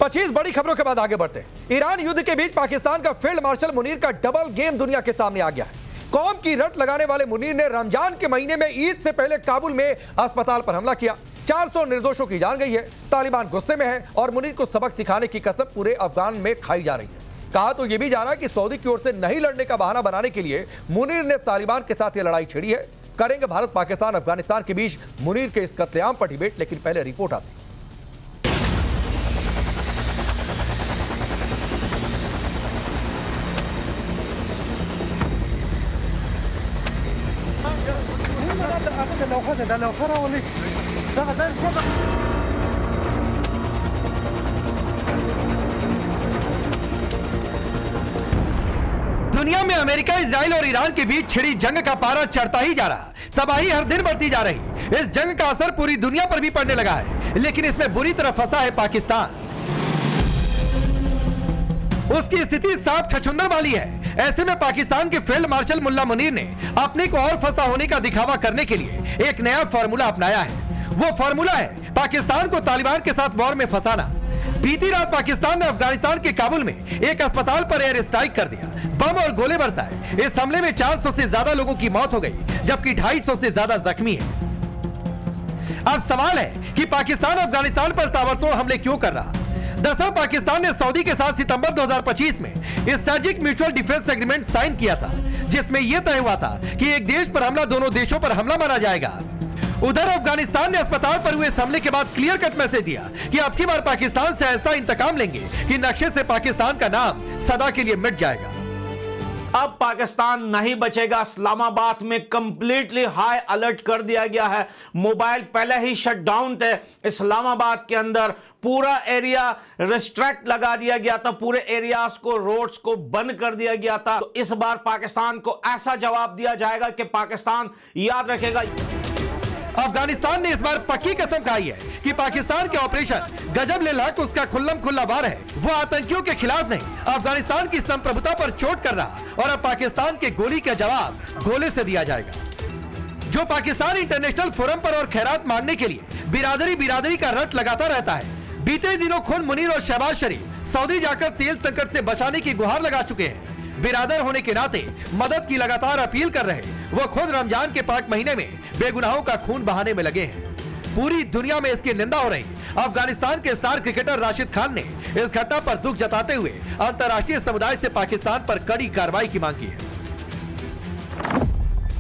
25 बड़ी खबरों के बाद आगे बढ़ते हैं। ईरान युद्ध के बीच पाकिस्तान का फील्ड मार्शल मुनीर का डबल गेम दुनिया के सामने आ गया है। कौम की रट लगाने वाले मुनीर ने रमजान के महीने में ईद से पहले काबुल में अस्पताल पर हमला किया। 400 निर्दोषों की जान गई है। तालिबान गुस्से में है और मुनीर को सबक सिखाने की कसम पूरे अफगान में खाई जा रही है। कहा तो यह भी जा रहा है कि सऊदी की ओर से नहीं लड़ने का बहाना बनाने के लिए मुनीर ने तालिबान के साथ यह लड़ाई छेड़ी है। करेंगे भारत पाकिस्तान अफगानिस्तान के बीच मुनीर के इस कत्लेआम पर डिबेट, लेकिन पहले रिपोर्ट आती है। दुनिया में अमेरिका, इजराइल और ईरान के बीच छिड़ी जंग का पारा चढ़ता ही जा रहा, तबाही हर दिन बढ़ती जा रही। इस जंग का असर पूरी दुनिया पर भी पड़ने लगा है, लेकिन इसमें बुरी तरह फंसा है पाकिस्तान। उसकी स्थिति साफ छछूंदर वाली है। ऐसे में पाकिस्तान के फील्ड मार्शल मुल्ला मुनीर ने अपने को और फंसा होने का दिखावा करने के लिए एक नया फार्मूला अपनाया है। वो फार्मूला है पाकिस्तान को तालिबान के साथ वॉर में फंसाना। बीती रात पाकिस्तान ने अफगानिस्तान के काबुल में एक अस्पताल पर एयर स्ट्राइक कर दिया, बम और गोले बरसाए। इस हमले में 400 से ज्यादा लोगों की मौत हो गई, जबकि 250 से ज्यादा जख्मी है। अब सवाल है कि पाकिस्तान अफगानिस्तान पर ताबड़तोड़ हमले क्यों कर रहा? दरअसल पाकिस्तान ने सऊदी के साथ सितंबर 2025 में strategic mutual defence agreement sign किया था, जिसमें यह तय हुआ था कि एक देश पर हमला दोनों देशों पर हमला माना जाएगा। उधर अफगानिस्तान ने अस्पताल पर हुए इस हमले के बाद क्लियर कट मैसेज दिया कि अब की बार पाकिस्तान से ऐसा इंतकाम लेंगे कि नक्शे से पाकिस्तान का नाम सदा के लिए मिट जाएगा। अब पाकिस्तान नहीं बचेगा। इस्लामाबाद में कंप्लीटली हाई अलर्ट कर दिया गया है। मोबाइल पहले ही शट डाउन थे। इस्लामाबाद के अंदर पूरा एरिया रिस्ट्रिक्ट लगा दिया गया था, पूरे एरियाज को, रोड्स को बंद कर दिया गया था। तो इस बार पाकिस्तान को ऐसा जवाब दिया जाएगा कि पाकिस्तान याद रखेगा। अफगानिस्तान ने इस बार पक्की कसम खाई है कि पाकिस्तान के ऑपरेशन गजब ले लाख उसका खुल्लम खुल्ला वार है। वो आतंकियों के खिलाफ नहीं, अफगानिस्तान की संप्रभुता पर चोट कर रहा, और अब पाकिस्तान के गोली का जवाब गोले से दिया जाएगा। जो पाकिस्तान इंटरनेशनल फोरम पर और खैरात मांगने के लिए बिरादरी का रट लगाता रहता है। बीते दिनों खुद मुनीर और शहबाज शरीफ सऊदी जाकर तेल संकट से बचाने की गुहार लगा चुके हैं। बिरादर होने के नाते मदद की लगातार अपील कर रहे वो खुद रमजान के पाक महीने में बेगुनाहों का खून बहाने में लगे हैं। पूरी दुनिया में इसकी निंदा हो रही। अफगानिस्तान के स्टार क्रिकेटर राशिद खान ने इस घटना पर दुख जताते हुए अंतर्राष्ट्रीय समुदाय से पाकिस्तान पर कड़ी कार्रवाई की मांग की है।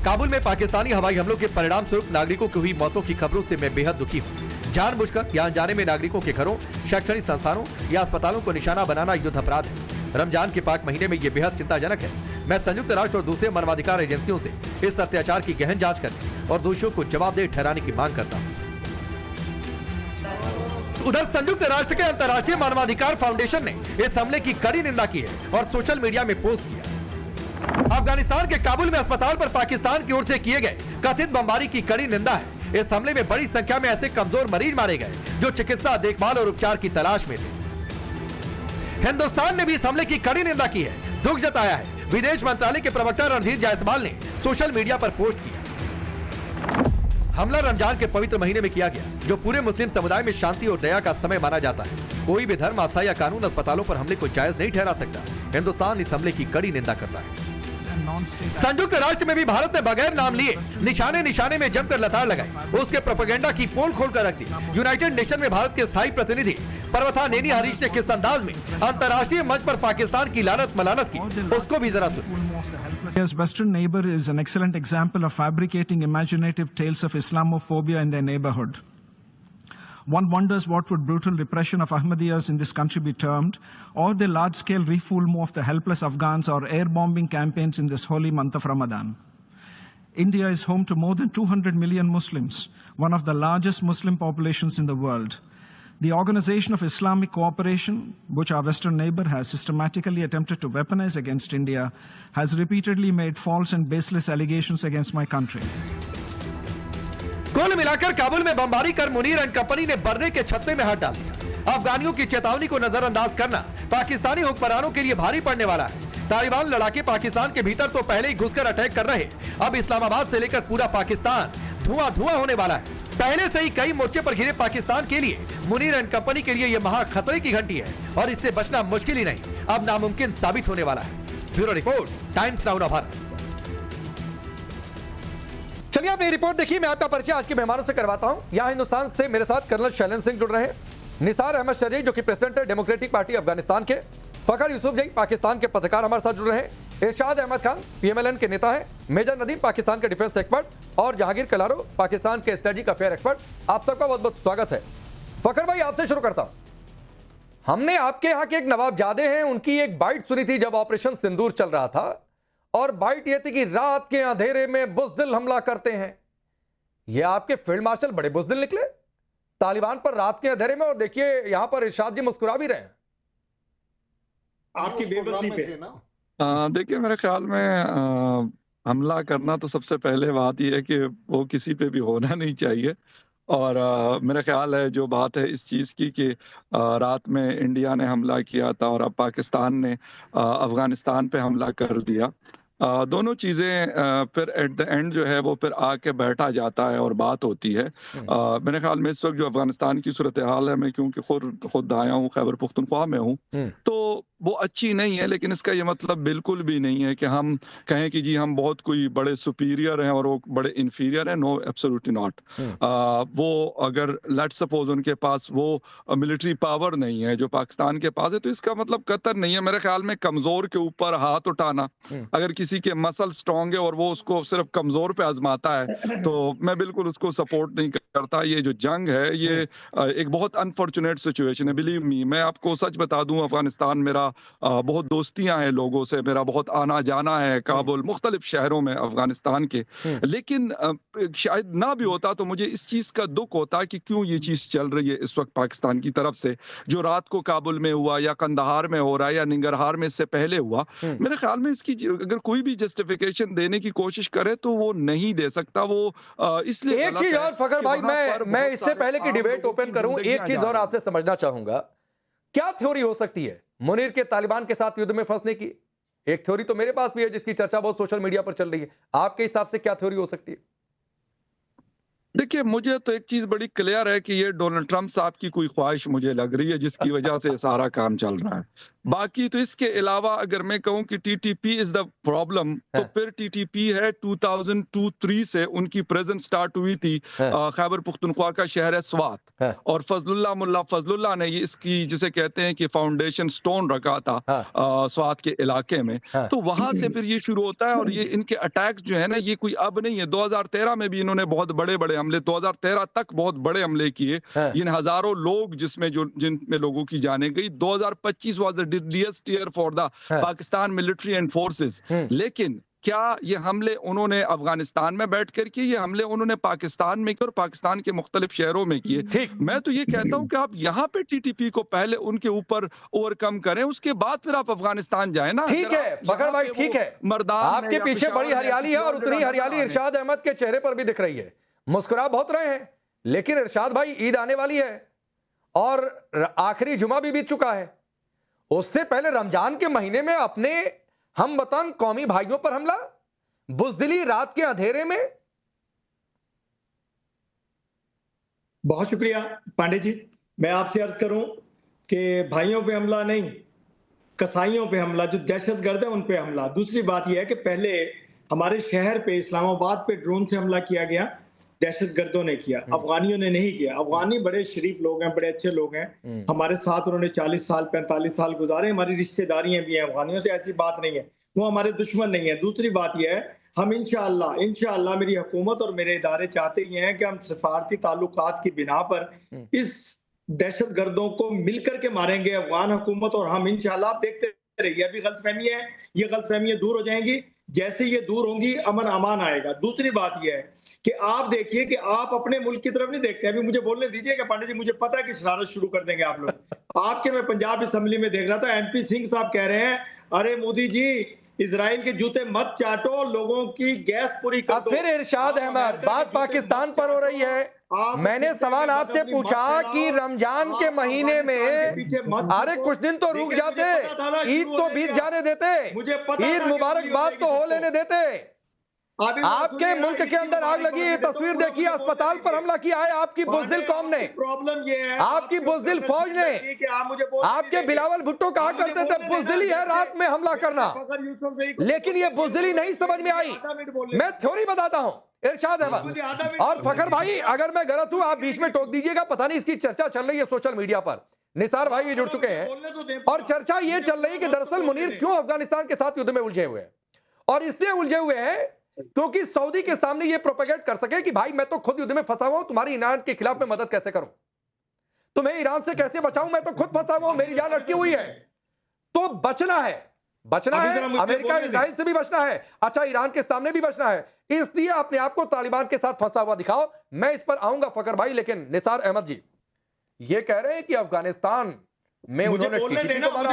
काबुल में पाकिस्तानी हवाई हमलों के परिणाम स्वरूप नागरिकों की हुई मौतों की खबरों से मैं बेहद दुखी हूँ। जानबूझकर यहाँ जाने में नागरिकों के घरों, शैक्षणिक संस्थानों या अस्पतालों को निशाना बनाना युद्ध अपराध है। रमजान के पाक महीने में ये बेहद चिंताजनक है। मैं संयुक्त राष्ट्र और दूसरे मानवाधिकार एजेंसियों से इस अत्याचार की गहन जांच करने और दोषियों को जवाबदेह ठहराने की मांग करता हूं। उधर संयुक्त राष्ट्र के अंतर्राष्ट्रीय मानवाधिकार फाउंडेशन ने इस हमले की कड़ी निंदा की है और सोशल मीडिया में पोस्ट किया। अफगानिस्तान के काबुल में अस्पताल पर पाकिस्तान की ओर से किए गए कथित बमबारी की कड़ी निंदा है। इस हमले में बड़ी संख्या में ऐसे कमजोर मरीज मारे गए जो चिकित्सा देखभाल और उपचार की तलाश में थे। हिंदुस्तान ने भी इस हमले की कड़ी निंदा की है, दुख जताया है। विदेश मंत्रालय के प्रवक्ता रणधीर जायसवाल ने सोशल मीडिया पर पोस्ट किया। हमला रमजान के पवित्र महीने में किया गया, जो पूरे मुस्लिम समुदाय में शांति और दया का समय माना जाता है। कोई भी धर्म, आस्था या कानून अस्पतालों पर हमले को जायज नहीं ठहरा सकता। हिंदुस्तान इस हमले की कड़ी निंदा करता है। संयुक्त राष्ट्र में भी भारत ने बगैर नाम लिए निशाने में जमकर लताड़ लगाई, उसके प्रोपेगेंडा की पोल खोल कर रख दी। यूनाइटेड नेशन में भारत के स्थायी प्रतिनिधि पर्वता नेनी हरीश ने किस अंदाज में अंतर्राष्ट्रीय मंच पर पाकिस्तान की लानत मलानत की, उसको भी जरा सुनिए। India's western neighbor is an excellent example of fabricating imaginative tales of Islamophobia in their neighborhood. One wonders what would brutal repression of Ahmadiyyas in this country be termed, or the large-scale refoulement of the helpless Afghans, or air-bombing campaigns in this holy month of Ramadan. India is home to more than 200 million Muslims, one of the largest Muslim populations in the world. The Organization of Islamic Cooperation, which our western neighbor has systematically attempted to weaponize against India, has repeatedly made false and baseless allegations against my country. कुल मिलाकर काबुल में बमबारी कर Munir and company ने बर्रे के छत्ते में हाथ डाल दिया। अफगानियों की चेतावनी को नजरअंदाज करना पाकिस्तानी हुक्मरानों के लिए भारी पड़ने वाला है। तालिबान लड़ाके पाकिस्तान के भीतर तो पहले ही घुसकर अटैक कर रहे, अब इस्लामाबाद से लेकर पूरा पाकिस्तान धुआं धुआं होने वाला है। पहले से ही कई मोर्चे पर घिरे पाकिस्तान के लिए मुनीर एंड कंपनी के लिए यह महा खतरे की घंटी है और इससे बचना मुश्किल ही नहीं, अब नामुमकिन साबित होने वाला है। Bureau report, times now Bharat. चलिए आप ये रिपोर्ट देखिए, मैं आपका परिचय आज के मेहमानों से करवाता हूं। यहाँ हिंदुस्तान से मेरे साथ कर्नल शैलेंद्र सिंह जुड़ रहे हैं, निसार अहमद शरीफ जो कि प्रेसिडेंट है डेमोक्रेटिक पार्टी अफगानिस्तान के, फखर यूसुफजई पाकिस्तान के पत्रकार हमारे साथ जुड़ रहे हैं, इरशाद अहमद खान पीएमएलएन के नेता हैं, मेजर नदीम पाकिस्तान के डिफेंस एक्सपर्ट और जहांगीर कलारो पाकिस्तान के स्ट्रेटेजिक अफेयर एक्सपर्ट। आप सबका बहुत बहुत स्वागत है। फखर भाई आपसे शुरू करता हूं। हमने आपके यहाँ के एक नवाबजादे हैं, उनकी एक बाइट सुनी थी जब ऑपरेशन सिंदूर चल रहा था, और बाइट यह थी कि रात के अंधेरे में बुज़दिल हमला करते हैं। ये आपके फील्ड मार्शल बड़े बुज़दिल निकले तालिबान पर रात के अंधेरे में, और देखिए यहां पर इरशाद जी मुस्कुरा भी रहे हैं आपकी बेबसी पे। देखिए मेरे ख्याल में हमला करना तो सबसे पहले बात यह है कि वो किसी पे भी होना नहीं चाहिए। और मेरा ख्याल है जो बात है इस चीज़ की कि रात में इंडिया ने हमला किया था और अब पाकिस्तान ने अफ़गानिस्तान पे हमला कर दिया। दोनों चीज़ें फिर एट द एंड जो है वो फिर आके बैठा जाता है और बात होती है। मेरे ख्याल में इस वक्त जो अफ़गानिस्तान की सूरत हाल है, मैं क्योंकि खुद आया हूँ खैबर पुख्तनख्वा में हूँ, तो वो अच्छी नहीं है, लेकिन इसका ये मतलब बिल्कुल भी नहीं है कि हम कहें कि जी हम बहुत कोई बड़े सुपीरियर हैं और वो बड़े इन्फीरियर हैं। No, absolutely not. वो अगर लेट्स सपोज उनके पास वो मिलिट्री पावर नहीं है जो पाकिस्तान के पास है, तो इसका मतलब कतर नहीं है। मेरे ख्याल में कमज़ोर के ऊपर हाथ उठाना, अगर किसी के मसल स्ट्रांग है और वो उसको सिर्फ कमज़ोर पे आजमाता है, तो मैं बिल्कुल उसको सपोर्ट नहीं करता। ये जो जंग है ये एक बहुत अनफॉर्चुनेट सिचुएशन है। बिलीव मी, मैं आपको सच बता दूं, अफगानिस्तान मेरा बहुत दोस्तियां हैं लोगों से, मेरा बहुत आना जाना है काबुल, मुख्तलिफ शहरों में अफगानिस्तान के। लेकिन शायद ना भी होता तो मुझे इस चीज़ का दुख होता कि क्यों ये चीज़ चल रही है इस वक्त पाकिस्तान की तरफ से। जो रात को काबुल में हुआ या कंदहार में हो रहा है या निंगरहार में इससे पहले हुआ, मेरे ख्याल में इसकी अगर कोई भी जस्टिफिकेशन देने की कोशिश करे तो वो नहीं दे सकता। वो इसलिए एक चीज और फखर भाई, मैं इससे पहले कि डिबेट ओपन करूं, एक चीज और आपसे समझना चाहूंगा, क्या थ्योरी हो सकती है मुनीर के तालिबान के साथ युद्ध में फंसने की? एक थ्योरी तो मेरे पास भी है जिसकी चर्चा बहुत सोशल मीडिया पर चल रही है, आपके हिसाब से क्या थ्योरी हो सकती है? देखिए, मुझे तो एक चीज बड़ी क्लियर है कि ये डोनाल्ड ट्रंप साहब की कोई ख्वाहिश मुझे लग रही है जिसकी वजह से सारा काम चल रहा है। बाकी तो इसके अलावा अगर मैं कहूं कि टीटीपी इज द प्रॉब्लम, तो फिर टीटीपी है 2002-03 से उनकी प्रेजेंस स्टार्ट हुई थी। खैबर पुख्तनख्वा का शहर है स्वात, और फजलुल्लाह मुल्ला फजलुल्लाह ने ये इसकी जिसे कहते हैं कि फाउंडेशन स्टोन रखा था स्वात के इलाके में। तो वहां से फिर ये शुरू होता है, और ये इनके अटैक जो है ना, ये कोई अब नहीं है। 2013 में भी इन्होंने बहुत बड़े बड़े हमले, 2013 तक बहुत बड़े हमले किए, इन हजारों लोग जिसमें जिनमें लोगों की जाने गई। 2025 was the deadliest year for the Pakistan military and forces. लेकिन क्या ये हमले उन्होंने अफगानिस्तान में बैठ कर किए, ये हमले उन्होंने पाकिस्तान में किए और पाकिस्तान के मुख्तलिफ शहरों में किए? मैं तो ये कहता हूं कि आप यहाँ पे टीटीपी को पहले उनके ऊपर ओवरकम करें, उसके बाद फिर आप अफगानिस्तान जाए ना। ठीक है फखर भाई, ठीक है, आपके पीछे बड़ी हरियाली है और उतनी हरियाली इरशाद अहमद के चेहरे पर भी दिख रही है, मुस्कुरा बहुत रहे हैं। लेकिन इरशाद भाई, ईद आने वाली है और आखिरी जुमा भी बीत चुका है, उससे पहले रमजान के महीने में अपने हम वतन कौमी भाइयों पर हमला, बुज़दिली रात के अंधेरे में। बहुत शुक्रिया पांडे जी। मैं आपसे अर्ज करूं कि भाइयों पे हमला नहीं, कसाईयों पे हमला, जो दहशतगर्द है उन पे हमला। दूसरी बात यह है कि पहले हमारे शहर पे इस्लामाबाद पे ड्रोन से हमला किया गया, दहशतगर्दों ने किया, अफगानियों ने नहीं किया। अफगानी बड़े शरीफ लोग हैं, बड़े अच्छे लोग हैं, हमारे साथ उन्होंने 40 साल 45 साल गुजारे, हमारी रिश्तेदारियां भी हैं अफगानियों से, ऐसी बात नहीं है, वो हमारे दुश्मन नहीं है। दूसरी बात यह है, हम इंशाअल्लाह मेरी हुकूमत और मेरे इदारे चाहते ही हैं कि हम सफारती ताल्लुकात की बिना पर इस दहशतगर्दों को मिलकर के मारेंगे, अफगान हुकूमत और हम। इंशाअल्लाह आप देखते रहिए, अभी गलतफहमी है, ये गलतफहमियां दूर हो जाएंगी, जैसे ये दूर होंगी अमन अमान आएगा। दूसरी बात यह है कि आप देखिए कि आप अपने मुल्क की तरफ नहीं देखते। अभी मुझे बोलने दीजिएगा पांडे जी, मुझे पता है कि शरारत शुरू कर देंगे आप लोग। आपके मैं पंजाब असेंबली में देख रहा था, एनपी सिंह साहब कह रहे हैं, अरे मोदी जी इजराइल के जूते मत चाटो, लोगों की गैस पूरी कर दो। फिर इरशाद अहमद, बात पाकिस्तान पर हो रही है। मैंने सवाल आपसे पूछा कि रमजान के महीने में, अरे कुछ दिन तो रुक जाते, ईद तो बीत जाने देते, ईद मुबारकबाद तो हो लेने देते। आपके मुल्क के अंदर आग लगी, ये तस्वीर देखिए, अस्पताल पर हमला किया है आपकी बुज़दिल कौम ने, प्रॉब्लम ये है, आपकी बुज़दिल फौज ने। आपके बिलावल भुट्टो कहा करते थे बुज़दिली है रात में हमला करना, लेकिन ये बुज़दिली नहीं समझ में आई। मैं थ्योरी बताता हूं, इरशाद अहमद और फखर भाई, अगर मैं गलत हूं आप बीच में टोक दीजिएगा। पता नहीं इसकी चर्चा चल रही है सोशल मीडिया पर, निसार भाई भी जुड़ चुके हैं, और चर्चा ये चल रही है कि दरअसल मुनीर क्यों अफगानिस्तान के साथ युद्ध में उलझे हुए हैं, और इसलिए उलझे हुए हैं क्योंकि सऊदी के सामने ये प्रोपेगेट कर सके कि भाई मैं तो खुद युद्ध में फंसा हुआ हूं, तुम्हारी ईरान के खिलाफ मैं मदद कैसे करूं, तुम्हें ईरान से कैसे बचाऊं, मैं तो खुद फंसा हुआ हूं, मेरी जान अटकी हुई है। तो बचना है, अमेरिका इजराइल से भी बचना है, अच्छा ईरान के सामने भी बचना है, इसलिए अपने आप को तालिबान के साथ फंसा हुआ दिखाओ। मैं इस पर आऊंगा फकर भाई, लेकिन निसार अहमद जी ये कह रहे हैं कि अफगानिस्तान में उन्होंने टीटीपी को मारा।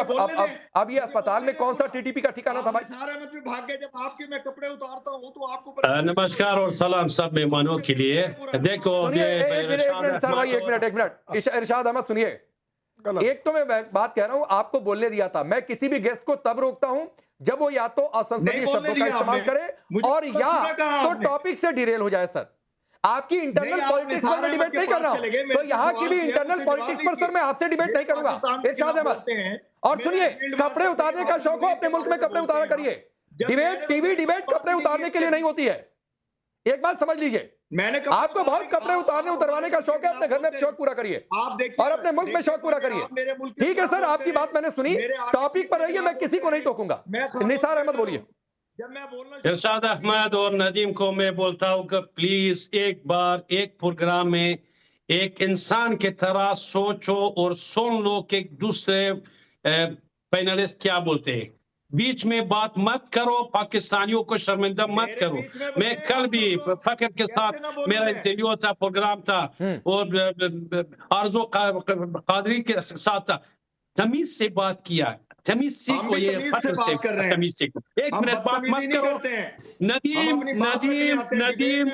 अब ये अस्पताल में कौन सा टीटीपी का ठिकाना था भाई? भाग गए जब आपके मैं कपड़े उतारता हूं तो आपको नमस्कार और सलाम सब मेहमानों के लिए। देखो एक मिनट इरशाद अहमद सुनिए, एक तो मैं बात कह रहा हूं, आपको बोलने दिया था, मैं किसी भी गेस्ट को तब रोकता हूं जब वो या तो असंसदीय शब्दों का इस्तेमाल करे और या तो टॉपिक से डिरेल हो जाए। सर आपकी इंटरनल पॉलिटिक्स पर मैं डिबेट नहीं कर रहा हूं, तो यहाँ की भी इंटरनल पॉलिटिक्स पर सर मैं आपसे डिबेट नहीं करूंगा इरशाद अहमद। और सुनिए, कपड़े उतारने का शौक हो अपने मुल्क में कपड़े उतारा करिए, डिबेट टीवी डिबेट कपड़े उतारने के लिए नहीं होती है, एक बात समझ लीजिए। आपको बहुत कपड़े उतरवाने का शौक है, अपने घर में शौक पूरा करिए और अपने मुल्क में शौक पूरा करिए। ठीक है सर, आपकी बात मैंने सुनी, टॉपिक पर रहिए, मैं किसी को नहीं टोकूंगा। निसार अहमद बोलिए। इरशाद अहमद और नदीम को मैं बोलता हूँ कि प्लीज एक बार एक प्रोग्राम में एक इंसान की तरह सोचो और सुन लो कि दूसरे पैनलिस्ट क्या बोलते हैं, बीच में बात मत करो, पाकिस्तानियों को शर्मिंदा मत करो। मैं कल भी फकर के साथ मेरा इंटरव्यू था, प्रोग्राम था, और आरज़ू कादरी के साथ था, तमीज से बात किया, तमीज सीखो, ये फकर से तमीज सीखो। एक मिनट बात मत करो, नदीम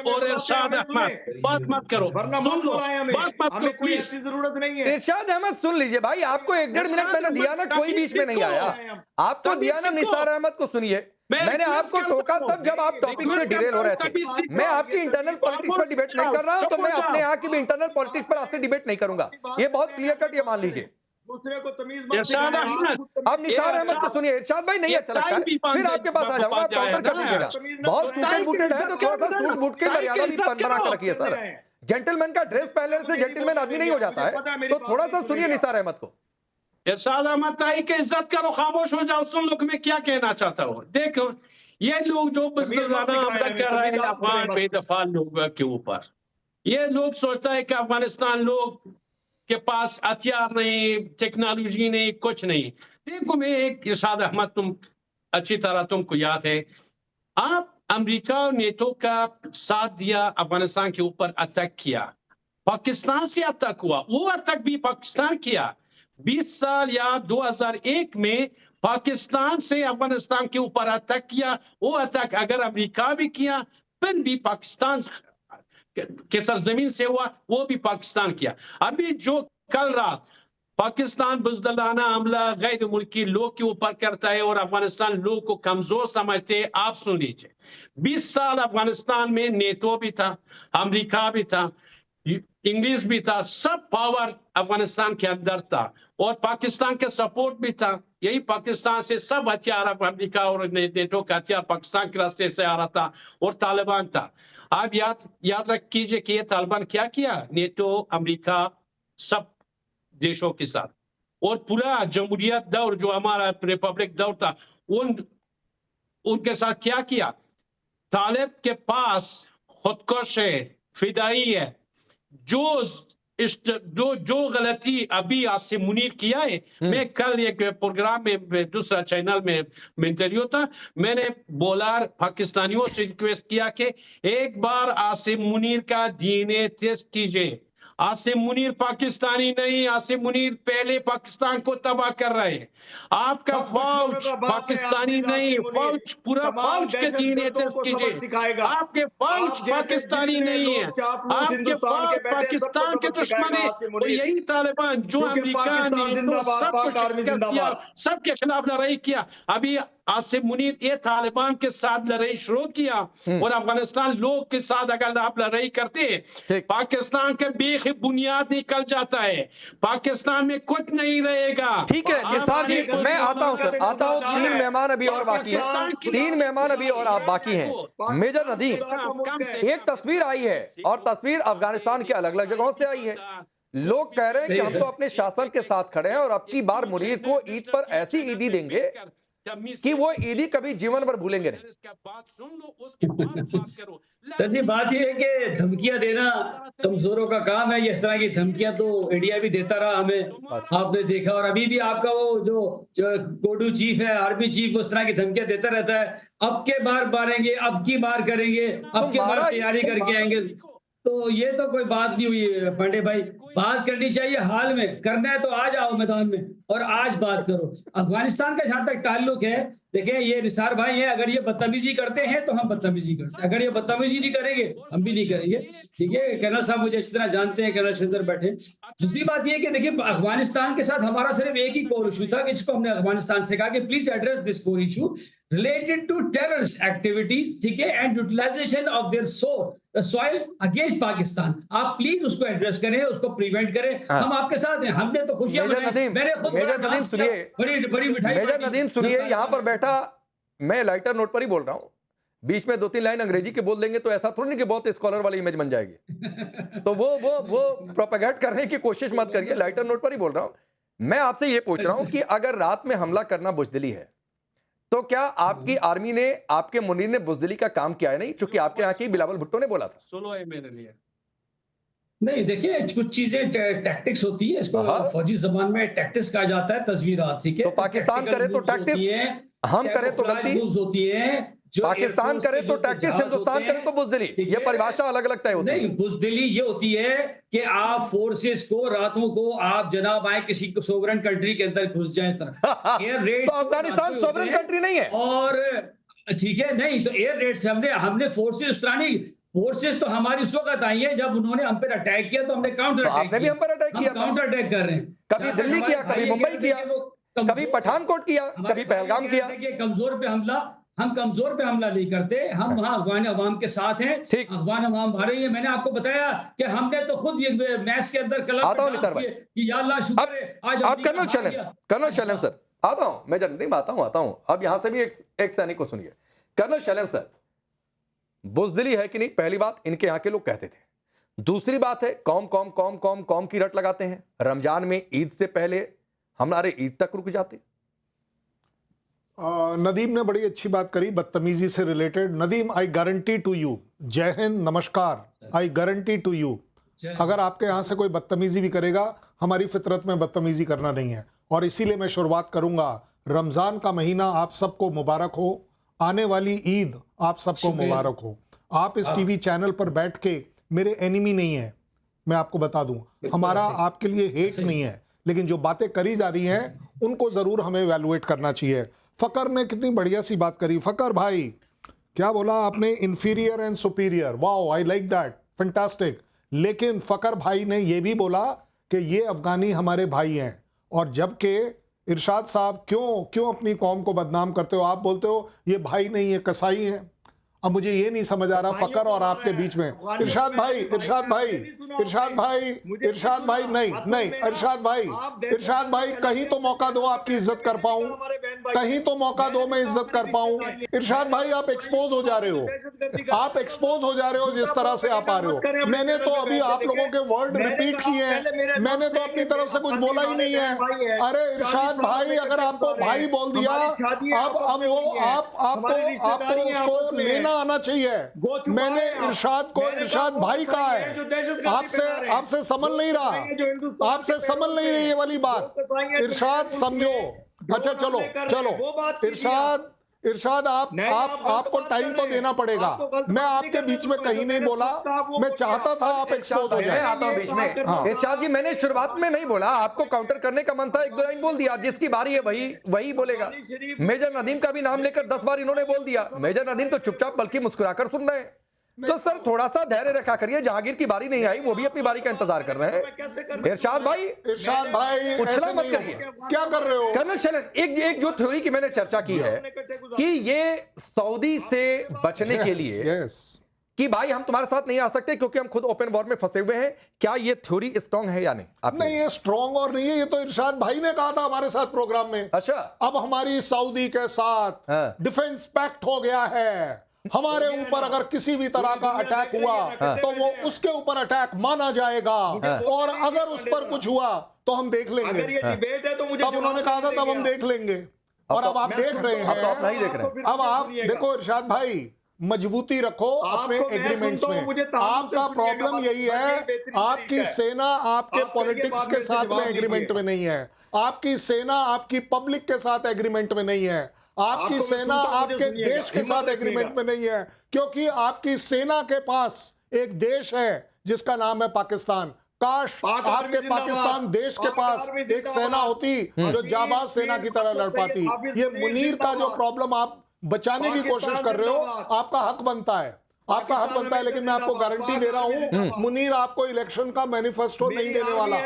और इरशाद अहमद बात मत करो, सुन लो, बात मत करो प्लीज। जरूरत नहीं है। इरशाद अहमद सुन लीजिए भाई, आपको 1.5 मिनट मैंने दिया ना, कोई बीच में नहीं आया, आपको दिया ना। निसार अहमद को सुनिए, मैंने आपको टोका तब जब आप टॉपिक से डिरेल हो रहे थे। मैं आपकी इंटरनल पॉलिटिक्स पर डिबेट नहीं कर रहा हूं, तो मैं अपने यहाँ की भी इंटरनल पॉलिटिक्स पर आपसे डिबेट नहीं करूंगा, ये बहुत क्लियर कट, ये मान लीजिए। दूसरे को तमीज अब निसार अहमद को सुनिए, इरशाद भाई नहीं अच्छा लगता है, फिर आपके पास आ जाऊंगा, काउंटर कर लीजिएगा। बहुत सूटेड बूटेड है तो थोड़ा सा सूट बूट के मर्यादा भी बना कर रखिए सर, जेंटलमैन का ड्रेस पहनने से जेंटलमैन आदमी नहीं हो जाता है, तो थोड़ा सा सुनिए निसार अहमद को। इरशाद अहमद ताई की इज्जत करो, खामोश हो जाओ, सुन लो कि मैं क्या कहना चाहता हूँ। देखो ये लोग जो हमला कर रहे हैं अफगान बेदफा लोगों के ऊपर, ये लोग सोचता है कि अफगानिस्तान लोग के पास हथियार नहीं, टेक्नोलॉजी नहीं, कुछ नहीं। देखो मैं एक, इरशाद अहमद तुम अच्छी तरह तुमको याद है, आप अमेरिका और नेटो का साथ दिया, अफगानिस्तान के ऊपर अटैक किया, पाकिस्तान से अटैक हुआ, वो अटैक भी पाकिस्तान किया 20 साल या 2001 में पाकिस्तान से अफगानिस्तान के ऊपर अटैक किया। वो अटैक अगर अमेरिका भी किया, फिर भी पाकिस्तान के सरजमीन से हुआ, वो भी पाकिस्तान किया। अभी जो कल रात पाकिस्तान बुज़दिलाना हमला गैर मुल्की लोग के ऊपर करता है और अफगानिस्तान लोग को कमजोर समझते हैं, आप सुन लीजिए। 20 साल अफगानिस्तान में नेटो भी था, अमेरिका भी था, इंग्लिश भी था, सब पावर अफगानिस्तान के अंदर था और पाकिस्तान के सपोर्ट भी था। यही पाकिस्तान से सब हथियार, अमेरिका और नेटो का हथियार पाकिस्तान के रास्ते से आ रहा था और तालिबान था। आप याद रख कीजिए कि ये तालिबान क्या किया, नेटो, अमेरिका, सब देशों के साथ और पूरा जमहूरियत दौर जो हमारा रिपब्लिक दौर था, उनके साथ क्या किया। तालिब के पास खुदकुश है, फिदाई है, जो गलती अभी आसिम मुनीर किया है। मैं कल एक प्रोग्राम में दूसरा चैनल में इंटरव्यू था, मैंने बोला पाकिस्तानियों से रिक्वेस्ट किया कि एक बार आसिम मुनीर का डीएनए टेस्ट कीजिए। आसिम मुनीर पाकिस्तानी नहीं, आसिम मुनीर पहले पाकिस्तान को तबाह कर रहे हैं। आपका फौज पाकिस्तानी नहीं, फौज पूरा फौज के डीएनए टेस्ट कीजिए। आपके फौज पाकिस्तानी नहीं है, आपके फौज पाकिस्तान के दुश्मन है और यही तालिबान जो अमेरिका ने तो सबके खिलाफ लड़ाई किया। अभी आसिफ मुनीर ये तालिबान के साथ लड़ाई शुरू किया और अफगानिस्तान लोग के साथ अगर आप लड़ाई करते हैं, ठीक। पाकिस्तान का बेखी बुनियाद निकल जाता है, पाकिस्तान में कुछ नहीं रहेगा। ठीक है निसार जी, मैं आता हूं सर, आता हूं। 3 मेहमान अभी और बाकी हैं, 3 मेहमान अभी और आप बाकी हैं। मेजर नदीम, एक तस्वीर आई है और तस्वीर अफगानिस्तान के अलग अलग जगहों से आई है। लोग कह रहे हैं कि हम तो अपने शासन के साथ खड़े हैं और अब की बार मुनीर को ईद पर ऐसी ईदी देंगे कि वो ईदी कभी जीवन भर भूलेंगे नहीं। सर जी बात यह है कि धमकियां देना कमजोरों का काम है। ये इस तरह की धमकियां तो इंडिया भी देता रहा हमें, आपने देखा। और अभी भी आपका वो जो कोडू चीफ है, आर्मी चीफ, उस तरह की धमकियां देता रहता है। अब के बार मारेंगे, अब की बार करेंगे, अब के बार तैयारी करके आएंगे। तो ये तो कोई बात नहीं हुई पांडे भाई। बात करनी चाहिए हाल में, करना है तो आ जाओ मैदान में और आज बात करो। अफगानिस्तान का जहां तक ताल्लुक है, देखिए ये निसार भाई हैं, अगर ये बदतमीजी करते हैं तो हम बदतमीजी करते हैं, अगर ये बदतमीजी नहीं करेंगे हम भी नहीं करेंगे। ठीक है, कर्नल साहब मुझे इस तरह जानते हैं, कर्नल सिंदर बैठे। दूसरी बात ये कि देखिए अफगानिस्तान के साथ हमारा सिर्फ एक ही कोर इशू था, जिसको हमने अफगानिस्तान से कहा कि please address this core issue related to terrorist activities, ठीक है, and utilisation of their soil against Pakistan. आप प्लीज उसको एड्रेस करें, उसको प्रिवेंट करें। हम आपके साथ हैं, हमने तो खुशियां मेजर नदीम सुनिए, बड़ी मिठाई। मेजर नदीम सुनिए, यहाँ पर बैठा मैं लाइटर नोट पर ही बोल रहा हूँ। बीच में 2-3 लाइन अंग्रेजी के बोल देंगे तो ऐसा थोड़ी नहीं कि बहुत स्कॉलर वाली इमेज बन जाएगी। तो वो प्रोपेगेट करने की कोशिश मत करिए, लाइटर नोट पर ही बोल रहा हूँ। मैं आपसे ये पूछ रहा हूँ कि अगर रात में हमला करना बुजदिली है तो क्या आपकी आर्मी ने, आपके मुनीर ने बुजदिली का काम किया है? नहीं, चूंकि आपके यहाँ की बिलावल भुट्टो ने बोला था। सुनो है मेरे लिए नहीं, देखिए कुछ चीजें टैक्टिक्स होती है, इसको फौजी जबान में टैक्टिक्स कहा जाता है, तस्वीरात। ठीक है, तो पाकिस्तान करे तो टैक्टिक्स, हम करे तो गलती होती है। पाकिस्तान करे तो टैक्टिस, हिंदुस्तान करे तो बुजदिली। ये परिभाषा अलग अलग तय होती है। नहीं, बुजदिली ये होती है कि आप फोर्सेस को रातों को आप जनाब आए किसी सोवरेन कंट्री के अंदर घुस जाए। एयर रेड तो अफगानिस्तान सोवरेन कंट्री नहीं है और ठीक है, नहीं तो एयर रेड से हमने फोर्सेस उस तरह नहीं, फोर्सेस तो हमारी उस वक्त आई है जब उन्होंने हम पर अटैक किया, तो हमने काउंटर अटैक आपने भी हम पर अटैक किया, काउंटर अटैक कर रहे हैं। कभी दिल्ली किया, कभी मुंबई किया, कभी पठानकोट किया, कभी पहलगाम किया। कमजोर पे हमला, हम कमजोर पे हमला नहीं करते, हम वहां अफगान अवाम के साथ हैं। अफगान अवाम भारे हैं। मैंने आपको बताया कि हमने तो खुद ये मैच के अंदर कलम कि या अल्लाह शुक्र है आज आप कर्नल शैलेंद्र सर, आता हूं मैं जनरल आता हूं। अब यहां से भी एक सैनिक को सुनिए। कर्नल शैलेंद्र सर, बुजदिली है कि नहीं, पहली बात इनके यहाँ के लोग कहते थे। दूसरी बात है कौम की रट लगाते हैं। रमजान में ईद से पहले हमारे ईद तक रुक जाते। नदीम ने बड़ी अच्छी बात करी बदतमीजी से related. Nadeem, I guarantee to you, Jai Hind, नमस्कार, आई गारंटी टू यू, अगर आपके यहाँ से कोई बदतमीजी भी करेगा, हमारी फितरत में बदतमीजी करना नहीं है। और इसीलिए मैं शुरुआत करूंगा, रमजान का महीना आप सबको मुबारक हो, आने वाली ईद आप सबको मुबारक हो। आप इस टीवी चैनल पर बैठ के मेरे एनिमी नहीं है, मैं आपको बता दूं, हमारा आपके लिए हेट नहीं है, लेकिन जो बातें करी जा रही हैं उनको जरूर हमें एवेलुएट करना चाहिए। फकर ने कितनी बढ़िया सी बात करी। फकर भाई, क्या बोला आपने? Inferior and superior, wow, I like that, fantastic. लेकिन फकर भाई ने यह भी बोला कि ये अफगानी हमारे भाई हैं, और जबकि इरशाद साहब क्यों अपनी कौम को बदनाम करते हो? आप बोलते हो ये भाई नहीं है, कसाई हैं। अब मुझे ये नहीं समझ आ रहा फकर और आपके बीच में। इरशाद भाई नहीं, इरशाद भाई कहीं तो मौका दो, आपकी इज्जत कर पाऊं, कहीं तो मौका दो, मैं इज्जत कर पाऊं। इरशाद भाई, आप एक्सपोज हो जा रहे हो, जिस तरह से आप आ रहे हो। मैंने तो अभी आप लोगों के वर्ड रिपीट किए हैं, मैंने तो अपनी तरफ से कुछ बोला ही नहीं है। अरे इरशाद भाई, अगर आपको भाई बोल दिया, अब वो आपको उसको लेना आना चाहिए। मैंने इरशाद को इरशाद भाई कहा है, आपसे समझ नहीं रहा, आपसे समझ नहीं रही ये वाली बात। इरशाद समझो। अच्छा चलो इरशाद आपको टाइम तो देना पड़ेगा। मैं आपके बीच में कहीं नहीं बोला, मैं चाहता था आप एक्सपोज हो जाए। आता हूं बीच में। हाँ। इरशाद जी, मैंने शुरुआत में नहीं बोला, आपको काउंटर करने का मन था, 1-2 लाइन बोल दिया। जिसकी बारी है वही बोलेगा। मेजर नदीम का भी नाम लेकर 10 बार इन्होंने बोल दिया। मेजर नदीम तो चुपचाप बल्कि मुस्कुराकर सुन रहे हैं। तो सर थोड़ा सा धैर्य रखा करिए, जहांगीर की बारी नहीं आई, वो भी अपनी बारी का इंतजार कर रहे हैं। इरशाद भाई उछला मत करिए। क्या कर रहे हो कर्नल शैलेंद्र, एक जो थ्योरी की मैंने चर्चा की है कि ये सऊदी से बचने के लिए कि भाई हम तुम्हारे साथ नहीं आ सकते क्योंकि हम खुद ओपन वॉर में फंसे हुए हैं, क्या ये थ्योरी स्ट्रांग है या नहीं? नहीं, ये स्ट्रांग और नहीं है, ये तो इरशाद भाई ने कहा था हमारे साथ प्रोग्राम में। अच्छा, अब हमारी सऊदी के साथ डिफेंस पैक्ट हो गया है, हमारे ऊपर अगर किसी भी तरह का अटैक हुआ तो वो उसके ऊपर अटैक माना जाएगा, और अगर उस पर कुछ हुआ तो हम देख लेंगे। तब उन्होंने कहा था तब हम देख लेंगे, और अब आप देख रहे हैं। अब तो आप नहीं देख रहे हैं। अब आप देखो इरशाद भाई, मजबूती रखो अपने एग्रीमेंट्स में। आपका प्रॉब्लम यही है, आपकी सेना आपके पॉलिटिक्स के साथ में एग्रीमेंट में नहीं है, आपकी सेना आपकी पब्लिक के साथ एग्रीमेंट में नहीं है, आपकी सेना आपके देश के साथ एग्रीमेंट में नहीं है, क्योंकि आपकी सेना के पास एक देश है जिसका नाम है पाकिस्तान। काश आपके पाकिस्तान देश के पास एक सेना होती जो जाबाज सेना की तरह लड़ पाती। ये मुनीर का जो प्रॉब्लम आप बचाने की कोशिश कर रहे हो, आपका हक बनता है, आपका हक बनता है, लेकिन मैं आपको गारंटी दे रहा हूं, मुनीर आपको इलेक्शन का मैनिफेस्टो नहीं देने वाला,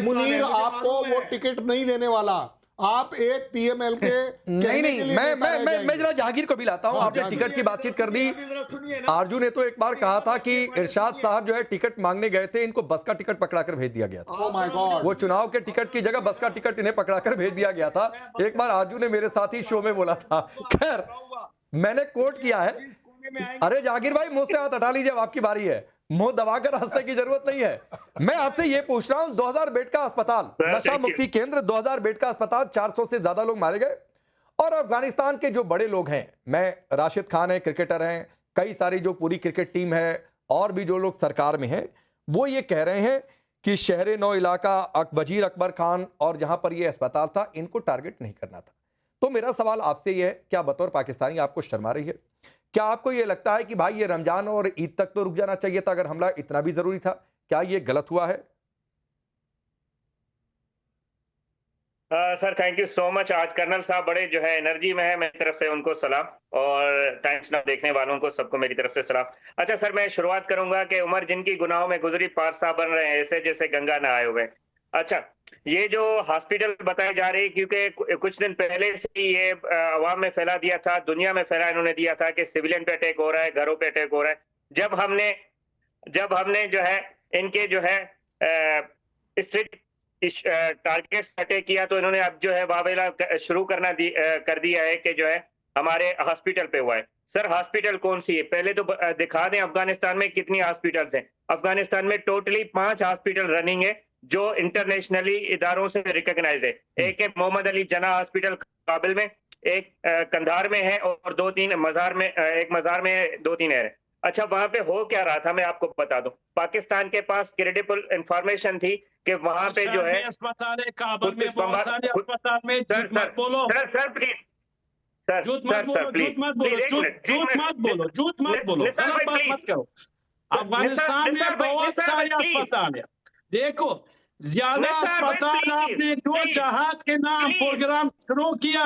मुनीर आपको वो टिकट नहीं देने वाला। आप एक पीएमएल के नहीं, मैं जरा जहांगीर को भी लाता हूं। आपने टिकट की बातचीत कर दी। आरजू ने तो एक बार कहा था कि इरशाद साहब जो है टिकट मांगने गए थे, इनको बस का टिकट पकड़ाकर भेज दिया गया था। Oh my God! वो चुनाव के टिकट की जगह बस का टिकट इन्हें पकड़ाकर भेज दिया गया था। एक बार आरजू ने मेरे साथ ही शो में बोला था। खैर, मैंने कोट किया है। अरे जहांगीर भाई, मुंह से हाथ हटा लीजिए, अब आपकी बारी है। मुंह दबाकर हंसने की जरूरत नहीं है। मैं आपसे ये पूछ रहा हूं, 2000 बेड का अस्पताल, नशा मुक्ति केंद्र, 2000 बेड का अस्पताल, 400 से ज्यादा लोग मारे गए। और अफगानिस्तान के जो बड़े लोग हैं, मैं राशिद खान है, क्रिकेटर हैं, कई सारी जो पूरी क्रिकेट टीम है, और भी जो लोग सरकार में हैं, वो ये कह रहे हैं कि शहर नौ इलाका, वजीर अकबर खान और जहां पर ये अस्पताल था, इनको टारगेट नहीं करना था। तो मेरा सवाल आपसे यह है, क्या बतौर पाकिस्तानी आपको शर्म आ रही है? क्या आपको यह लगता है कि भाई ये रमजान और ईद तक तो रुक जाना चाहिए था, अगर हमला इतना भी जरूरी था? क्या ये गलत हुआ है? Sir thank you so much. आज कर्नल साहब बड़े जो है एनर्जी में है, मेरी तरफ से उनको सलाम, और टाइम्स नाउ देखने वालों को सबको मेरी तरफ से सलाम। अच्छा सर, मैं शुरुआत करूंगा कि उमर जिनकी गुनाहों में गुजरी पारसा बन रहे हैं, ऐसे जैसे गंगा नहाए हुए। अच्छा, ये जो हॉस्पिटल बताई जा रही, क्योंकि कुछ दिन पहले से ये अवाम में फैला दिया था, दुनिया में फैला इन्होंने दिया था कि सिविलियन पे अटैक हो रहा है, घरों पे अटैक हो रहा है। जब हमने जो है इनके जो है स्ट्रिक्ट टारगेट्स अटैक किया, तो इन्होंने अब जो है वावेला शुरू कर दिया है कि जो है हमारे हॉस्पिटल पे हुआ है। सर हॉस्पिटल कौन सी है? पहले तो दिखा दें अफगानिस्तान में कितनी हॉस्पिटल्स हैं। अफगानिस्तान में टोटली 5 हॉस्पिटल रनिंग है जो इंटरनेशनली इदारों से रिकॉग्नाइज है। एक है मोहम्मद अली जना हॉस्पिटल काबिल में, एक कंधार में है, और 2-3 मज़ार में, एक मज़ार में 2-3 है। अच्छा, वहां पे हो क्या रहा था मैं आपको बता दूं। पाकिस्तान के पास क्रेडिबल इंफॉर्मेशन थी कि वहां पे जो है अस्पताल है काबुल में, बहुत सारे अस्पताल में झूठ मत बोलो सर प्लीज, सर झूठ मत बोलो, झूठ मत बोलो, झूठ मत बोलो, झूठ मत बोलो, गलत बात मत करो। अफगानिस्तान में बहुत सारे अस्पताल है। देखो, ज्यादा अस्पताल आपने जो जहाज के नाम प्रोग्राम शुरू किया,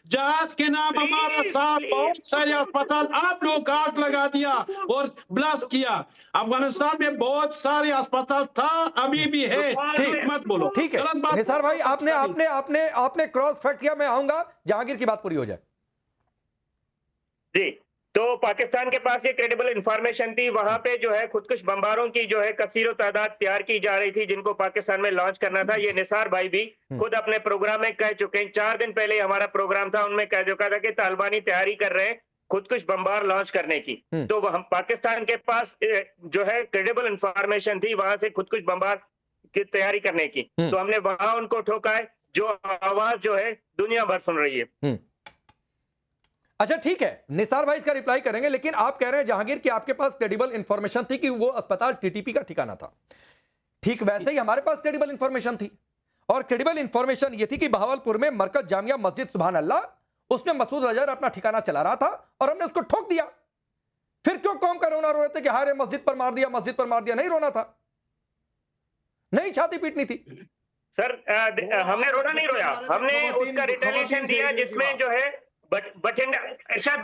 जहाज के नाम हमारा साथ बहुत सारे अस्पताल आप लोग आग लगा दिया और ब्लास्ट किया। अफगानिस्तान में बहुत सारे अस्पताल था, अभी भी है, ठीक मत बोलो। ठीक है निसार भाई, आपने क्रॉस फैक्ट किया, मैं आऊंगा जहांगीर की बात पूरी हो जाए। जी, तो पाकिस्तान के पास ये क्रेडिबल इंफॉर्मेशन थी, वहां पे जो है खुदकुश बम्बारों की जो है कसीरो तादाद तैयार की जा रही थी, जिनको पाकिस्तान में लॉन्च करना था। ये निसार भाई भी खुद अपने प्रोग्राम में कह चुके हैं, 4 दिन पहले हमारा प्रोग्राम था, उनमें कह चुका था कि तालिबानी तैयारी कर रहे हैं खुदकुश बम्बार लॉन्च करने की। तो हम पाकिस्तान के पास जो है क्रेडिबल इंफॉर्मेशन थी वहां से खुदकुश बम्बार की तैयारी करने की, तो हमने वहां उनको ठोका है, जो आवाज जो है दुनिया भर सुन रही है। अच्छा ठीक है, निसार भाई इसका रिप्लाई करेंगे, लेकिन आप कह रहे हैं जहांगीर कि आपके पास क्रेडिबल इंफॉर्मेशन थी कि वो अस्पताल टीटीपी का ठिकाना था। ठीक वैसे ही हमारे पास क्रेडिबल इंफॉर्मेशन थी, और क्रेडिबल इंफॉर्मेशन ये थी कि बहावलपुर में मरकज जामिया मस्जिद सुभान अल्लाह, उसमें मसूद अजहर अपना ठिकाना चला रहा था और हमने उसको ठोक दिया। फिर क्यों कौम का रोना रो रहे थे कि हारे मस्जिद पर मार दिया, मस्जिद पर मार दिया? नहीं रोना था, नहीं छाती पीटनी थी सर। हमने रोना नहीं रोया, हमने उसका रिटेलिएशन दिया जिसमें जो है इरशाद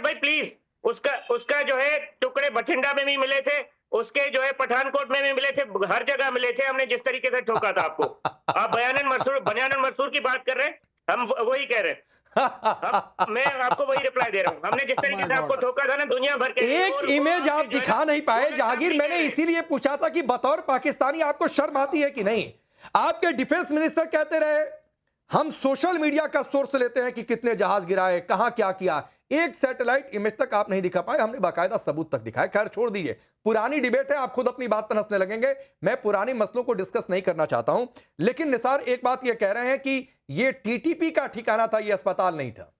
भाई प्लीज उसका जो है टुकड़े बठिंडा में भी मिले थे, उसके जो है पठानकोट में भी मिले थे, हर जगह मिले थे। हमने जिस तरीके से ठोका था आपको, आप बयानन मरसूर की बात कर रहे हैं, हम वही कह रहे हैं। मैं आपको वही रिप्लाई दे रहा हूं। हमने जिस तरीके से आपको ठोका था ना, दुनिया भर के एक इमेज आप दिखा नहीं पाए जहांगीर। मैंने इसीलिए पूछा था कि बतौर पाकिस्तानी आपको शर्म आती है कि नहीं। आपके डिफेंस मिनिस्टर कहते रहे हम सोशल मीडिया का सोर्स लेते हैं कि कितने जहाज गिराए, कहां क्या किया। एक सैटेलाइट इमेज तक आप नहीं दिखा पाए, हमने बाकायदा सबूत तक दिखाए। खैर छोड़ दीजिए, पुरानी डिबेट है, आप खुद अपनी बात पर हंसने लगेंगे। मैं पुरानी मसलों को डिस्कस नहीं करना चाहता हूं। लेकिन निसार एक बात यह कह रहे हैं कि यह टीटीपी का ठिकाना था, यह अस्पताल नहीं था।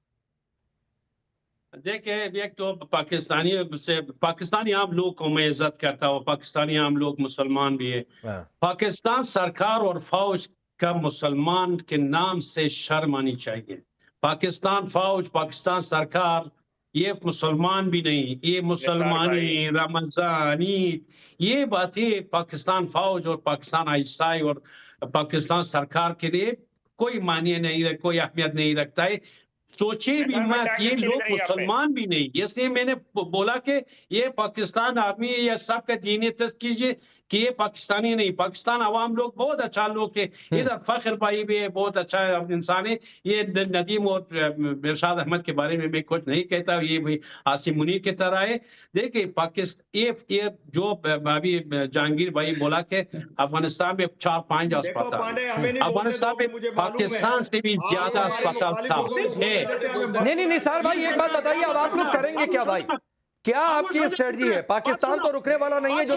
देखिए, एक तो पाकिस्तानी आम लोग को मैं इज्जत करता हूँ, पाकिस्तानी आम लोग मुसलमान भी है। पाकिस्तान सरकार और फौज का मुसलमान के नाम से शर्म आनी चाहिए। पाकिस्तान फौज, पाकिस्तान सरकार ये मुसलमान भी नहीं, ये मुसलमानी, रमजानी, ये बातें पाकिस्तान फौज और पाकिस्तान आईएसआई और पाकिस्तान सरकार के लिए कोई मायने नहीं, कोई अहमियत नहीं रखता है। सोचे भी मत, ये लोग मुसलमान भी नहीं। इसलिए मैंने बोला कि ये पाकिस्तान आर्मी या सबका दीनी तस्त कीजिए कि ये पाकिस्तानी नहीं, पाकिस्तान अवाम लोग बहुत अच्छा लोग है। इधर फखर भाई भी है, बहुत अच्छा इंसान है। ये नदीम और इरशाद अहमद के बारे में मैं कुछ नहीं कहता, ये भी आसिम मुनीर की तरह है। देखिए पाकिस्तान, ये जो अभी जहांगीर भाई बोला कि अफगानिस्तान में 4-5 अस्पताल, अफगानिस्तान में पाकिस्तान से भी ज्यादा अस्पताल था। नहीं निसार भाई, एक बात बताइए, अब आप लोग करेंगे क्या भाई? क्या आपकी स्ट्रेटजी है? पाकिस्तान तो रुकने वाला नहीं है, जो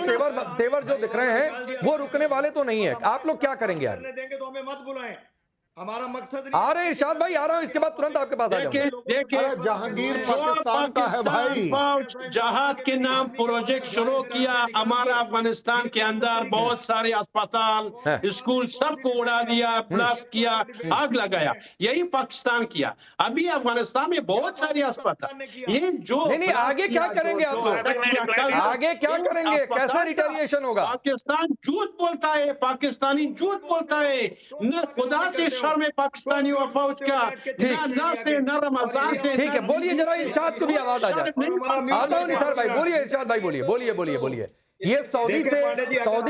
तेवर जो दिख रहे हैं वो रुकने वाले तो नहीं है। आप लोग क्या करेंगे यार? देंगे तो हमें मत बुलाएं, हमारा मकसद आ रहे इरशाद भाई, आ रहा हूं, इसके बाद तुरंत आपके पास आ जाऊंगा। देखिए, जहांगीर पाकिस्तान का है भाई। जहाद के नाम प्रोजेक्ट शुरू किया हमारा अफगानिस्तान के अंदर, बहुत सारे अस्पताल, स्कूल सबको उड़ा दिया, ब्लास्ट किया, आग लगाया, यही पाकिस्तान किया। अभी अफगानिस्तान में बहुत सारे अस्पताल, ये जो नहीं आगे क्या करेंगे आप लोग? आगे क्या करेंगे? कैसा रिटेलिएशन होगा? पाकिस्तान झूठ बोलता है, पाकिस्तानी झूठ बोलता है। न खुदा से शर्म है पाकिस्तानी और फौज का, ना से न रमजान से। ठीक है, बोलिए जरा, इरशाद को भी आवाज आ जाए। आता हूं निसार भाई, बोलिए इरशाद भाई, बोलिए। ये सऊदी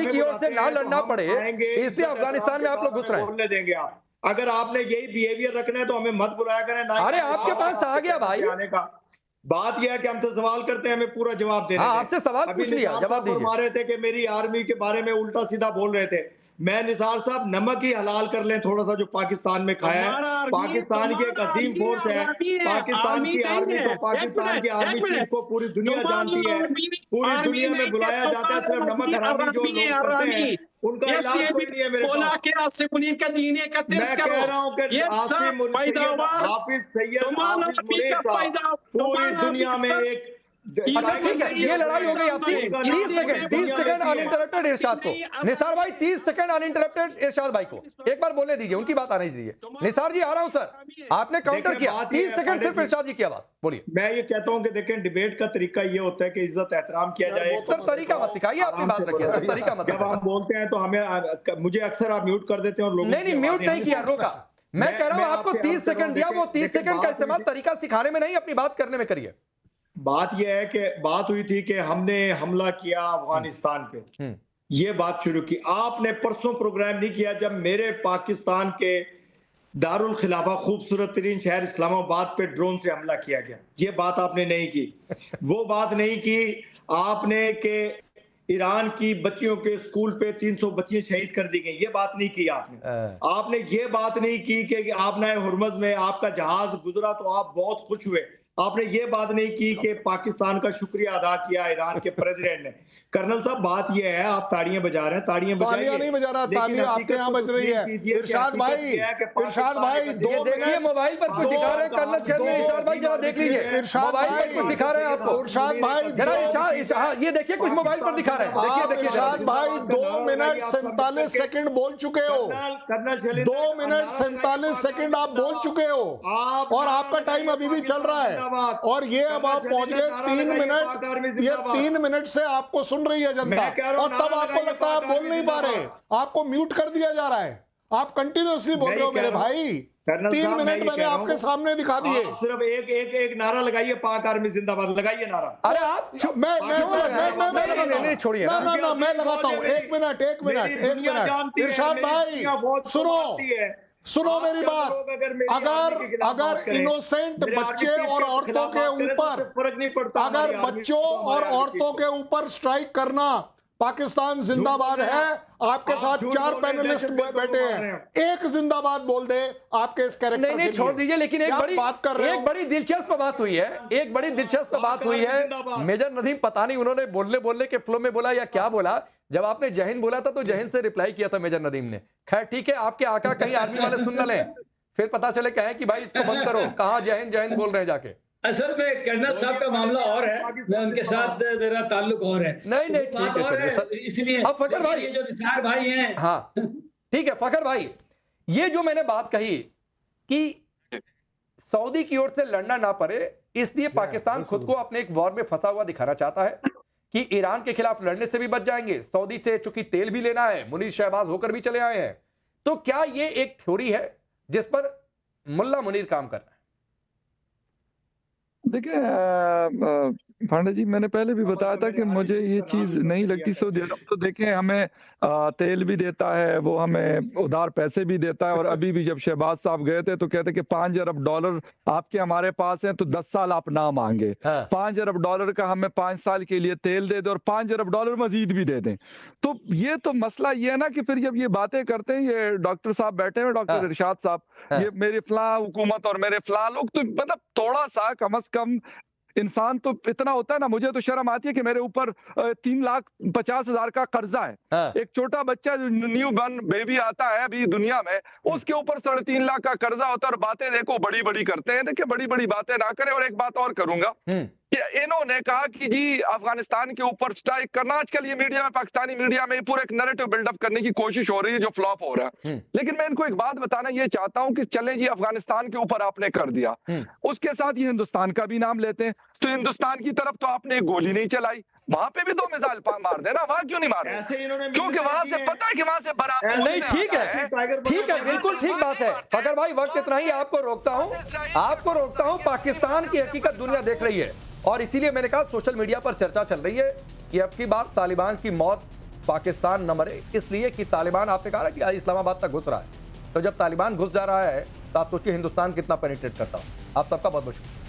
की ओर से ना लड़ना पड़े, इसलिए अफगानिस्तान में आप लोग घुस रहे हैं। बोलने देंगे आप? अगर आपने यही बिहेवियर रखना है तो हमें मत बुलाया करें ना। अरे आपके पास आ गया भाई, आने का बात यह है कि हमसे सवाल करते हैं, हमें पूरा जवाब देना। आपसे सवाल पूछ लिया, जवाब दीजिए। फरमा रहे थे कि मेरी आर्मी के बारे में उल्टा सीधा बोल रहे थे। मैं निसार साहब, नमक ही हलाल कर लें थोड़ा सा जो पाकिस्तान में खाया है। पाकिस्तान की एक अजीम फोर्स है, पाकिस्तान की आर्मी को, पाकिस्तान की आर्मी चीफ को पूरी दुनिया जानती है, पूरी दुनिया में बुलाया जाता है। सिर्फ नमक हरामी जो लोग करते हैं उनका इलाज कोई नहीं है मेरे पास। मैं कह रहा हूँ कि हाफिज सैयद हाफिज मुनीर साहब पूरी दुनिया में एक। अच्छा ठीक है, ये लड़ाई हो गई आपसी। 30 सेकंड अनइंटरप्टेड इरशाद को। निसार भाई 30 सेकंड अनइंटरप्टेड इरशाद भाई को एक बार बोलने दीजिए, उनकी बात आने दीजिए। निसार जी आ रहा हूं सर, आपने काउंटर किया, 30 सेकंड सिर्फ इरशाद जी की आवाज, बोलिए। मैं ये कहता हूं कि देखें, डिबेट का तरीका ये होता है कि इज्जत एहतराम किया जाए। सर तरीका मत सिखाइए, अपनी बात रखिए सर, तरीका मत। जब हम बोलते हैं तो हमें, मुझे अक्सर आप म्यूट कर देते हैं और लोग नहीं म्यूट नहीं किया, रोका। मैं कह रहा हूं आपको 30 सेकंड दिया, वो 30 सेकंड का इस्तेमाल तरीका सिखाने में नहीं, अपनी बात करने में करिए। बात यह है कि बात हुई थी कि हमने हमला किया अफगानिस्तान पे, ये बात शुरू की। आपने परसों प्रोग्राम नहीं किया जब मेरे पाकिस्तान के दारुल खिलाफा खूबसूरत तरीन शहर इस्लामाबाद पे ड्रोन से हमला किया गया, ये बात आपने नहीं की। वो बात नहीं की आपने कि ईरान की बच्चियों के स्कूल पे 300 बच्चियां शहीद कर दी गई, ये बात नहीं की आपने। आपने ये बात नहीं की कि आपने हुर्मुज़ में आपका जहाज गुजरा तो आप बहुत खुश हुए। आपने ये बात नहीं की कि पाकिस्तान का शुक्रिया अदा किया ईरान के प्रेसिडेंट ने। कर्नल साहब बात ये है, आप ताड़ियां बजा रहे हैं, ताड़ियां नहीं बजा रहा, तालियां आपके यहाँ बज रही है। इरशाद भाई 2 देखिए मोबाइल पर कुछ दिखा रहे हैं कर्नल चेयरमैन इरशाद भाई, जरा देख लीजिए मोबाइल पर कुछ दिखा रहे हैं आपको। इरशाद भाई जरा इरशाद ये देखिए कुछ मोबाइल पर दिखा रहे हैं, देखिए इरशाद भाई 2 मिनट 47 सेकंड बोल चुके हो, 2 मिनट 47 सेकंड आप बोल चुके हो और आपका टाइम अभी भी चल रहा है। और ये अब आप पहुंच गए 3 मिनट, ये 3 मिनट से आपको सुन रही है जनता और तब आपको लगता है आप बोल नहीं पा रहे, आपको म्यूट कर दिया जा रहा है, आप कंटिन्यूअसली बोल रहे हो मेरे भाई। कर्नल 3 साहब, मैं मिनट ये मैंने कह रहा आपके हूं, सामने दिखा दिए। आप सिर्फ एक नारा लगाइए, पाक आर्मी जिंदाबाद, लगाइए नारा। अरे आप नहीं, छोड़िए ना। ना मैं लगाता हूँ। एक मिनट इरशाद भाई सुनो मेरी बात। अगर इनोसेंट बच्चे और औरतों के ऊपर, फर्क नहीं पड़ता, अगर बच्चों और औरतों के ऊपर स्ट्राइक करना पाकिस्तान जिंदाबाद है, आपके साथ 4 पैनलिस्ट बैठे हैं, एक जिंदाबाद बोल दे आपके इस कैरेक्टर नहीं छोड़ दीजिए, लेकिन एक बड़ी दिलचस्प बात हुई है, मेजर नदीम पता नहीं उन्होंने बोलने के फ्लो में बोला या क्या बोला, जब आपने जय हिंद बोला था तो जय हिंद से रिप्लाई किया था मेजर नदीम ने। खैर ठीक है, आपके आका कहीं आर्मी वाले सुन न लें, फिर पता चले कहें कि भाई इसको बंद करो, कहां जय हिंद बोल रहे हैं जाके। असल में कर्नल साहब का मामला और है, मैं उनके साथ मेरा ताल्लुक और है। नहीं ठीक है, चलिए सर। इसलिए अब फकर भाई, ये जो चार भाई हैं, हाँ ठीक है फकर भाई, ये जो मैंने बात कही कि सऊदी की ओर से लड़ना ना पड़े, इसलिए पाकिस्तान खुद को अपने एक वॉर में फंसा हुआ दिखाना चाहता है कि ईरान के खिलाफ लड़ने से भी बच जाएंगे, सऊदी से चूंकि तेल भी लेना है, मुनीर शहबाज होकर भी चले आए हैं। तो क्या ये एक थ्योरी है जिस पर मुल्ला मुनीर काम कर रहे हैं? देखिए पांडे जी, मैंने पहले भी बताया था कि मुझे ये चीज नहीं लगती। सऊदी अरब तो देखें हमें तेल भी देता है, वो हमें उधार पैसे भी देता है, और अभी भी जब शहबाज साहब गए थे तो कहते कि $5 अरब आपके हमारे पास हैं तो 10 साल आप ना मांगे, $5 अरब का हमें 5 साल के लिए तेल दे दे और $5 अरब मजीद भी दे दें। तो ये तो मसला ये है ना कि फिर जब ये बातें करते हैं, ये डॉक्टर साहब बैठे हैं, डॉक्टर इरशाद साहब, ये मेरे फलां हुकूमत और मेरे फलां लोग, तो मतलब थोड़ा सा कम से कम इंसान तो इतना होता है ना। मुझे तो शर्म आती है कि मेरे ऊपर 3,50,000 का कर्जा है। एक छोटा बच्चा जो न्यू बर्न बेबी आता है अभी दुनिया में, उसके ऊपर 3.5 लाख का कर्जा होता है, और बातें देखो बड़ी बड़ी करते हैं। देखिए बड़ी बड़ी बातें ना करें। और एक बात और करूंगा कि इन्होंने कहा कि जी अफगानिस्तान के ऊपर स्ट्राइक करना, आजकल ये मीडिया में, पाकिस्तानी मीडिया में पूरा एक नैरेटिव बिल्डअप करने की कोशिश हो रही है जो फ्लॉप हो रहा है। लेकिन मैं इनको एक बात बताना ये चाहता हूं कि चलें जी, अफगानिस्तान के ऊपर आपने कर दिया, उसके साथ ये हिंदुस्तान का भी नाम लेते हैं, तो हिंदुस्तान की तरफ तो आपने एक गोली नहीं चलाई, वहां पे भी 2 मिसाइल मार देना, वहां क्यों नहीं मार रहे? क्योंकि वहां से पता है कि वहां से बराबर नहीं। ठीक है, बिल्कुल ठीक बात है फकर भाई। वक्त इतना ही, आपको रोकता हूं। पाकिस्तान की हकीकत दुनिया देख रही है, और इसीलिए मैंने कहा सोशल मीडिया पर चर्चा चल रही है कि अब की बार तालिबान की मौत पाकिस्तान न मरे, इसलिए कि तालिबान, आपने कहा कि इस्लामाबाद तक घुस रहा है, तो जब तालिबान घुस जा रहा है तो आप सोचिए हिंदुस्तान कितना पेनिट्रेट करता हो। आप सबका बहुत बहुत शुक्रिया।